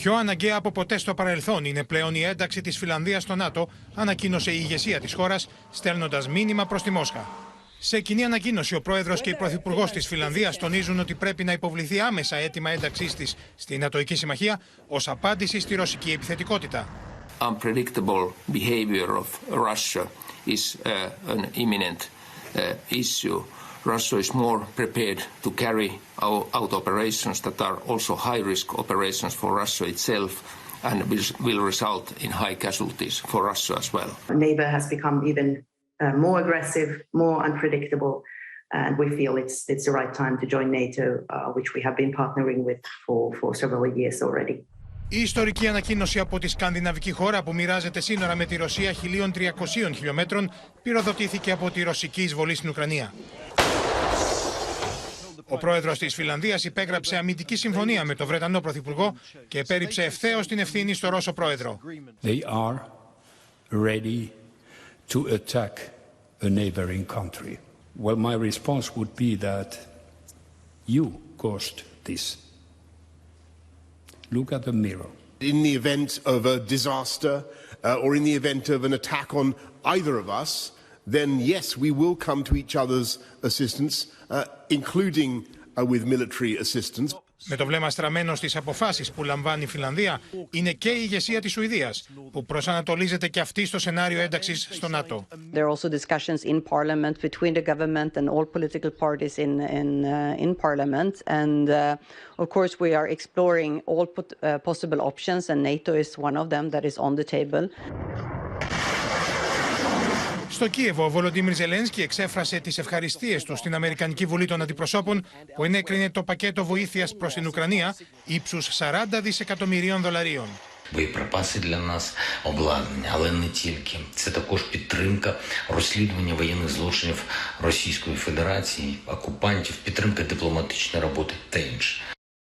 Πιο αναγκαία από ποτέ στο παρελθόν είναι πλέον η ένταξη της Φινλανδίας στο ΝΑΤΟ, ανακοίνωσε η ηγεσία της χώρας, στέλνοντας μήνυμα προς τη Μόσχα. Σε κοινή ανακοίνωση, ο Πρόεδρος και η Πρωθυπουργός της Φινλανδίας τονίζουν ότι πρέπει να υποβληθεί άμεσα αίτημα ένταξής της στη Νατοϊκή Συμμαχία ως απάντηση στη ρωσική επιθετικότητα. Unpredictable behavior of Russia is an imminent issue. Russia is more prepared to carry out operations that are also high-risk operations for Russia itself and will result in high casualties for Russia as well. Our neighbor has become even more aggressive, more unpredictable, and we feel it's the right time to join NATO, which we have been partnering with for several years already. Η ιστορική ανακοίνωση από τη σκανδιναβική χώρα που μοιράζεται σύνορα με τη Ρωσία 1.300 χιλιόμετρων πυροδοτήθηκε από τη ρωσική εισβολή στην Ουκρανία. Ο πρόεδρος της Φινλανδίας υπέγραψε αμυντική συμφωνία με τον Βρετανό Πρωθυπουργό και επέριψε ευθέως την ευθύνη στο Ρώσο πρόεδρο. They are ready to attack a neighboring country. Well, my response would be that you caused this. Look at the mirror. In the event of a disaster or in the event of an attack on either of us, then yes, we will come to each other's assistance, including with military assistance. Με το βλέμμα στραμμένο στις αποφάσεις που λαμβάνει η Φινλανδία, είναι και η ηγεσία της Σουηδίας, που προσανατολίζεται και αυτή στο σενάριο ένταξης στο ΝΑΤΟ. There are also discussions in parliament between the government and all political parties in parliament, and of course we are exploring all possible options, and NATO is one of them that is on the table. Στο Κίεβο, ο Βολοντίμιρ Ζελένσκι εξέφρασε τις ευχαριστίες του στην Αμερικανική Βουλή των Αντιπροσώπων που ενέκρινε το πακέτο βοήθειας προς την Ουκρανία ύψους $40 δισεκατομμυρίων. Боєприпаси для нас, обладнання, але не тільки. Це також підтримка розслідування воєнних злочинів Російської Федерації, окупантів, підтримка дипломатичної роботи та інше.